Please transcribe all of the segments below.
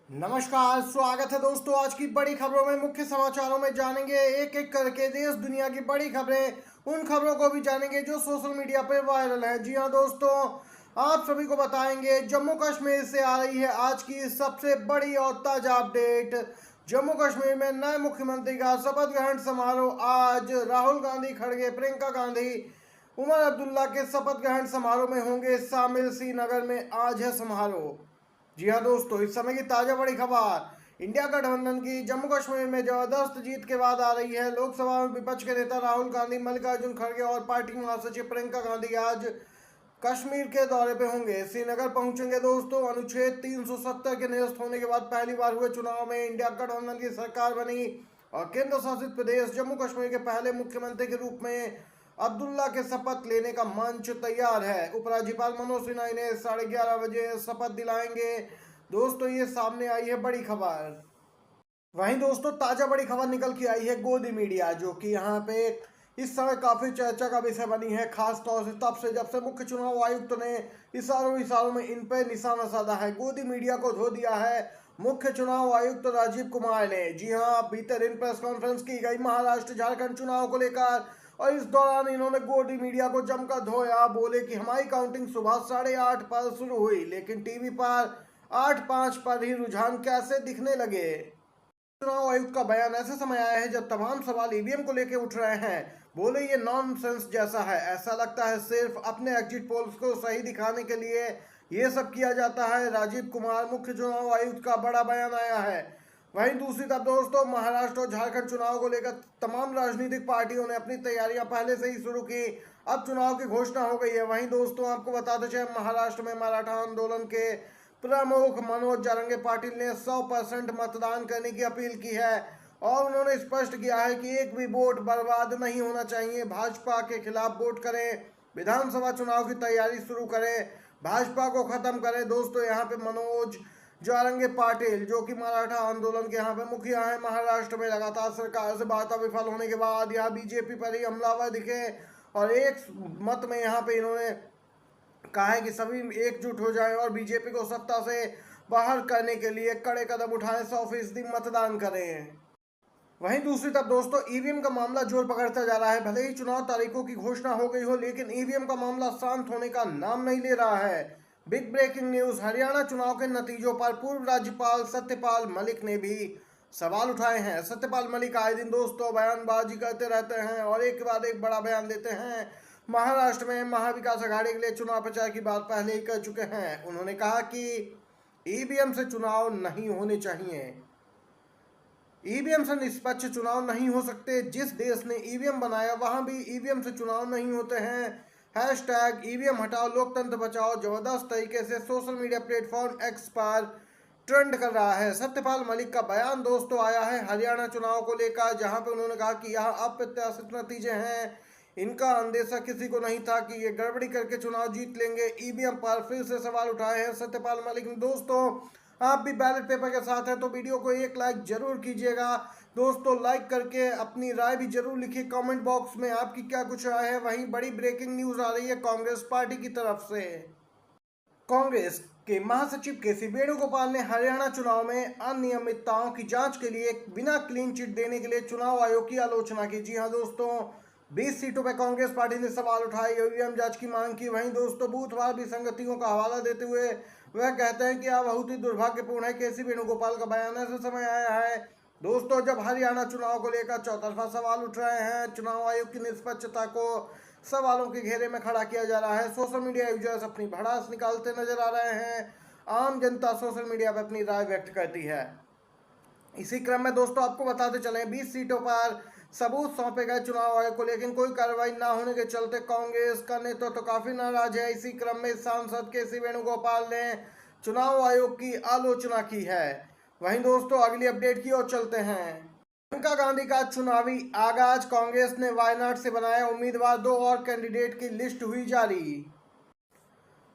नमस्कार, स्वागत है दोस्तों। आज की बड़ी खबरों में मुख्य समाचारों में जानेंगे एक एक करके देश दुनिया की बड़ी खबरें। उन खबरों को भी जानेंगे जो सोशल मीडिया पर वायरल है। जी हां दोस्तों, आप सभी को बताएंगे जम्मू कश्मीर से आ रही है आज की सबसे बड़ी और ताजा अपडेट। जम्मू कश्मीर में नए मुख्यमंत्री का शपथ ग्रहण समारोह आज। राहुल गांधी, खड़गे, प्रियंका गांधी, उमर अब्दुल्ला के शपथ ग्रहण समारोह में होंगे शामिल। श्रीनगर में आज है समारोह। जी हाँ दोस्तों, इस समय की ताजा बड़ी खबर इंडिया गठबंधन की जम्मू कश्मीर में जबरदस्त जीत के बाद आ रही है। लोकसभा में विपक्ष के नेता राहुल गांधी, मल्लिकार्जुन खड़गे और पार्टी महासचिव प्रियंका गांधी आज कश्मीर के दौरे पे होंगे। श्रीनगर पहुंचेंगे दोस्तों। अनुच्छेद 370 के निरस्त होने के बाद पहली बार हुए चुनाव में इंडिया गठबंधन की सरकार बनी और केंद्र शासित प्रदेश जम्मू कश्मीर के पहले मुख्यमंत्री के रूप में अब्दुल्ला के शपथ लेने का मंच तैयार है। उपराज्यपाल मनोज सिन्हा इन्हें 11:30 बजे शपथ दिलाएंगे। दोस्तों, ये सामने आई है बड़ी खबर। वहीं दोस्तों, ताजा बड़ी खबर निकल के आई है गोदी मीडिया, जो कि यहाँ पे इस समय काफी चर्चा का विषय बनी है, खास तौर से तब से जब से मुख्य चुनाव आयुक्त ने इशारों इशारों में इन पर निशाना साधा है। गोदी मीडिया को धो दिया है मुख्य चुनाव आयुक्त राजीव कुमार ने। जी हाँ, बीते दिन प्रेस कॉन्फ्रेंस की गई महाराष्ट्र झारखंड चुनाव को लेकर और इस दौरान इन्होंने गोदी मीडिया को जमकर धोया। बोले कि हमारी काउंटिंग सुबह 8:30 पर शुरू हुई, लेकिन टीवी पर 8:05 पर ही रुझान कैसे दिखने लगे। चुनाव आयुक्त का बयान ऐसे समय आया है जब तमाम सवाल ईवीएम को लेकर उठ रहे हैं। बोले ये नॉनसेंस जैसा है, ऐसा लगता है सिर्फ अपने एग्जिट पोल्स को सही दिखाने के लिए ये सब किया जाता है। राजीव कुमार मुख्य चुनाव आयुक्त का बड़ा बयान आया है। वहीं दूसरी तरफ दोस्तों, महाराष्ट्र और झारखंड चुनाव को लेकर तमाम राजनीतिक पार्टियों ने अपनी तैयारियां पहले से ही शुरू की। अब चुनाव की घोषणा हो गई है। वहीं दोस्तों, आपको बताते चले महाराष्ट्र में मराठा आंदोलन के प्रमुख मनोज जारंगे पाटिल ने 100% मतदान करने की अपील की है और उन्होंने स्पष्ट किया है कि एक भी वोट बर्बाद नहीं होना चाहिए। भाजपा के खिलाफ वोट करें, विधानसभा चुनाव की तैयारी शुरू करें, भाजपा को खत्म करें। दोस्तों, यहाँ पे मनोज जारंगे पाटिल, जो कि मराठा आंदोलन के यहाँ पे मुखिया है महाराष्ट्र में, लगातार सरकार से वार्ता विफल होने के बाद यहाँ बीजेपी पर ही हमलावर दिखे और एक मत में यहाँ पे इन्होंने कहा है कि सभी एकजुट हो जाएं और बीजेपी को सत्ता से बाहर करने के लिए कड़े कदम उठाएं, 100% मतदान करें। वहीं दूसरी तरफ दोस्तों, ईवीएम का मामला जोर पकड़ता जा रहा है। भले ही चुनाव तारीखों की घोषणा हो गई हो, लेकिन ईवीएम का मामला शांत होने का नाम नहीं ले रहा है। बिग ब्रेकिंग न्यूज, हरियाणा चुनाव के नतीजों पर पूर्व राज्यपाल सत्यपाल मलिक ने भी सवाल उठाए हैं। सत्यपाल मलिक आए दिन दोस्तों बयानबाजी करते रहते हैं और एक के बाद एक बड़ा बयान देते हैं। महाराष्ट्र में महाविकास अघाड़ी के लिए चुनाव प्रचार की बात पहले ही कर चुके हैं। उन्होंने कहा कि ईवीएम से चुनाव नहीं होने चाहिए, ईवीएम से निष्पक्ष चुनाव नहीं हो सकते। जिस देश ने ईवीएम बनाया वहां भी ईवीएम से चुनाव नहीं होते हैं। हैशटैग ईवीएम हटाओ लोकतंत्र बचाओ जबरदस्त तरीके से सोशल मीडिया प्लेटफॉर्म एक्स पर ट्रेंड कर रहा है। सत्यपाल मलिक का बयान दोस्तों आया है हरियाणा चुनाव को लेकर, जहां पे उन्होंने कहा कि यहाँ अप्रत्याशित नतीजे हैं। इनका अंदेशा किसी को नहीं था कि ये गड़बड़ी करके चुनाव जीत लेंगे। ईवीएम पर फिर से सवाल उठाए हैं सत्यपाल मलिक ने। दोस्तों, आप भी बैलेट पेपर के साथ हैं तो वीडियो को एक लाइक जरूर कीजिएगा। दोस्तों, लाइक करके अपनी राय भी जरूर लिखिए कमेंट बॉक्स में, आपकी क्या कुछ राय है। वहीं बड़ी ब्रेकिंग न्यूज आ रही है कांग्रेस पार्टी की तरफ से। कांग्रेस के महासचिव केसी वेणुगोपाल ने हरियाणा चुनाव में अनियमितताओं की जांच के लिए बिना क्लीन चिट देने के लिए चुनाव आयोग की आलोचना की। जी हां दोस्तों, 20 सीटों पर कांग्रेस पार्टी ने सवाल उठाए, ईवीएम जांच की मांग की। वहीं दोस्तों, बूथवार विसंगतियों का हवाला देते हुए वह कहते हैं कि यह बहुत ही दुर्भाग्यपूर्ण है। केसी वेणुगोपाल का बयान ऐसे समय आया है दोस्तों जब हरियाणा चुनाव को लेकर चौतरफा सवाल उठ रहे हैं। चुनाव आयोग की निष्पक्षता को सवालों के घेरे में खड़ा किया जा रहा है। सोशल मीडिया यूजर्स अपनी भड़ास निकालते नजर आ रहे हैं। आम जनता सोशल मीडिया पर अपनी राय व्यक्त करती है। इसी क्रम में दोस्तों, आपको बताते चले 20 सीटों पर सबूत सौंपे गए चुनाव आयोग को, लेकिन कोई कार्रवाई न होने के चलते कांग्रेस का नेतृत्व तो काफी नाराज है। इसी क्रम में सांसद केसी वेणुगोपाल ने चुनाव आयोग की आलोचना की है। वहीं दोस्तों, अगली अपडेट की ओर चलते हैं। प्रियंका गांधी का चुनावी आगाज, कांग्रेस ने वायनाड से बनाया उम्मीदवार, 2 और कैंडिडेट की लिस्ट हुई जारी।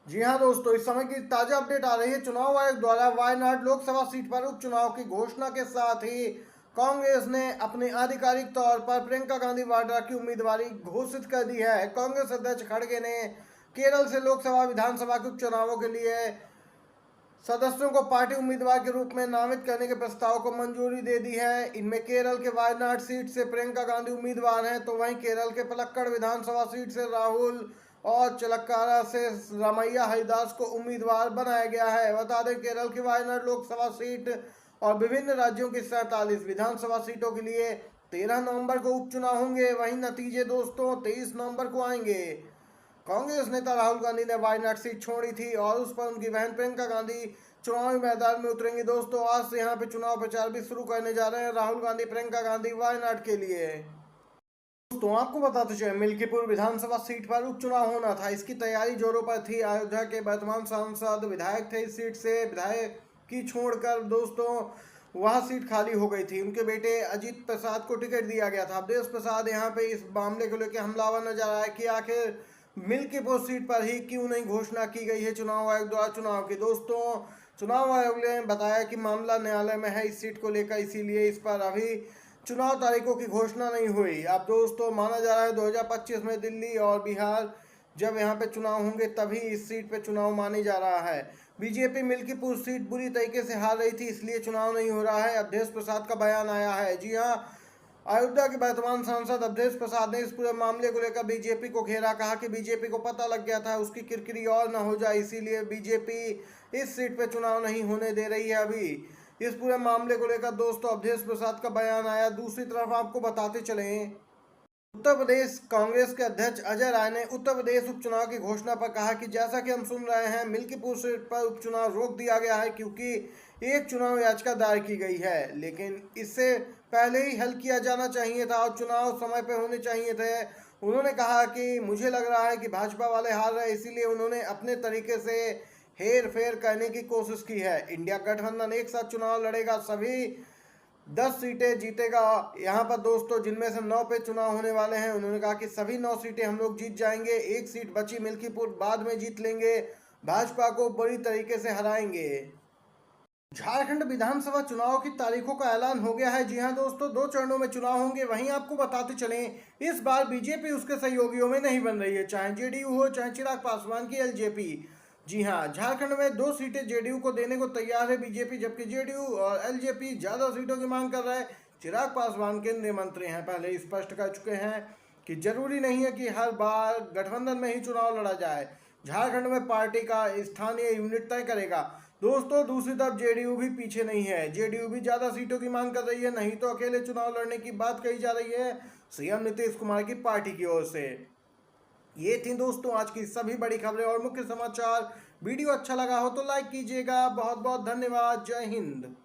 जी हां दोस्तों, इस समय की ताजा अपडेट आ रही है। चुनाव आयोग द्वारा वायनाड लोकसभा सीट पर उपचुनाव की घोषणा के साथ ही कांग्रेस ने अपने आधिकारिक तौर पर प्रियंका गांधी वाड्रा की उम्मीदवारी घोषित कर दी है। कांग्रेस अध्यक्ष खड़गे ने केरल से लोकसभा विधानसभा के उपचुनावों के लिए सदस्यों को पार्टी उम्मीदवार के रूप में नामित करने के प्रस्ताव को मंजूरी दे दी है। इनमें केरल के वायनाड सीट से प्रियंका गांधी उम्मीदवार हैं, तो वहीं केरल के पलक्कड़ विधानसभा सीट से राहुल और चिलक्कारा से रामैया हरिदास को उम्मीदवार बनाया गया है। बता दें, केरल की वायनाड लोकसभा सीट और विभिन्न राज्यों की 47 विधानसभा सीटों के लिए 13 नवंबर को उपचुनाव होंगे। वहीं नतीजे दोस्तों 23 नवंबर को आएंगे। कांग्रेस नेता राहुल गांधी ने वायनाड सीट छोड़ी थी और उस पर उनकी बहन प्रियंका गांधी चुनावी मैदान में उतरेंगी। दोस्तों, आज से यहां पे चुनाव प्रचार भी शुरू करने जा रहे हैं राहुल गांधी, प्रियंका गांधी वायनाड के लिए। दोस्तों, आपको बताते चले, मिल्कीपुर विधानसभा सीट पर उपचुनाव होना था, इसकी तैयारी जोरों पर थी। अयोध्या के वर्तमान सांसद विधायक थे इस सीट से, विधायक की छोड़कर दोस्तों वह सीट खाली हो गई थी। उनके बेटे अजीत प्रसाद को टिकट दिया गया था। अवधेश प्रसाद यहाँ पे इस मामले को लेकर हमलावर नजर आया कि आखिर मिल्कीपुर सीट पर ही क्यों नहीं घोषणा की गई है चुनाव आयोग द्वारा चुनाव की। दोस्तों, चुनाव आयोग ने बताया कि मामला न्यायालय में है इस सीट को लेकर, इसीलिए इस पर अभी चुनाव तारीखों की घोषणा नहीं हुई। अब दोस्तों माना जा रहा है 2025 में दिल्ली और बिहार जब यहाँ पे चुनाव होंगे तभी इस सीट पे चुनाव माने जा रहा है। बीजेपी मिल्कीपुर सीट बुरी तरीके से हार रही थी, इसलिए चुनाव नहीं हो रहा है, अवधेश प्रसाद का बयान आया है। जी हाँ, अयोध्या के वर्तमान सांसद अवधेश प्रसाद ने इस पूरे मामले को लेकर बीजेपी को घेरा। कहा कि बीजेपी को पता लग गया था उसकी किरकिरी और न हो जाए, इसीलिए बीजेपी इस सीट पे चुनाव नहीं होने दे रही है। अभी इस पूरे मामले को लेकर दोस्तों अवधेश प्रसाद का बयान आया। दूसरी तरफ आपको बताते चलें, उत्तर प्रदेश कांग्रेस के अध्यक्ष अजय राय ने उत्तर प्रदेश उपचुनाव की घोषणा पर कहा कि जैसा कि हम सुन रहे हैं, मिल्कीपुर सीट पर उपचुनाव रोक दिया गया है क्योंकि एक चुनाव याचिका दायर की गई है, लेकिन इससे पहले ही हल किया जाना चाहिए था और चुनाव समय पर होने चाहिए थे। उन्होंने कहा कि मुझे लग रहा है कि भाजपा वाले हार रहे, इसीलिए उन्होंने अपने तरीके से हेर फेर करने की कोशिश की है। इंडिया गठबंधन एक साथ चुनाव लड़ेगा, सभी 10 सीटें जीतेगा। यहाँ पर दोस्तों जिनमें से 9 पे चुनाव होने वाले हैं, उन्होंने कहा कि सभी 9 सीटें हम लोग जीत जाएंगे, एक सीट बची मिल्कीपुर बाद में जीत लेंगे, भाजपा को बड़ी तरीके से हराएंगे। झारखंड विधानसभा चुनाव की तारीखों का ऐलान हो गया है। जी हां दोस्तों, 2 चरणों में चुनाव होंगे। वहीं आपको बताते चलें, इस बार बीजेपी उसके सहयोगियों में नहीं बन रही है, चाहे जेडीयू हो चाहे चिराग पासवान की एलजेपी। जी हाँ, झारखंड में 2 सीटें जेडीयू को देने को तैयार है बीजेपी, जबकि जेडीयू और एलजेपी ज्यादा सीटों की मांग कर रहे हैं। चिराग पासवान केंद्रीय मंत्री हैं, पहले ही स्पष्ट कर चुके हैं कि जरूरी नहीं है कि हर बार गठबंधन में ही चुनाव लड़ा जाए, झारखंड में पार्टी का स्थानीय यूनिट तय करेगा। दोस्तों दूसरी तरफ जेडीयू भी पीछे नहीं है, जेडीयू भी ज्यादा सीटों की मांग कर रही है, नहीं तो अकेले चुनाव लड़ने की बात कही जा रही है सीएम नीतीश कुमार की पार्टी की ओर से। ये थी दोस्तों आज की सभी बड़ी खबरें और मुख्य समाचार। वीडियो अच्छा लगा हो तो लाइक कीजिएगा। बहुत बहुत धन्यवाद। जय हिंद।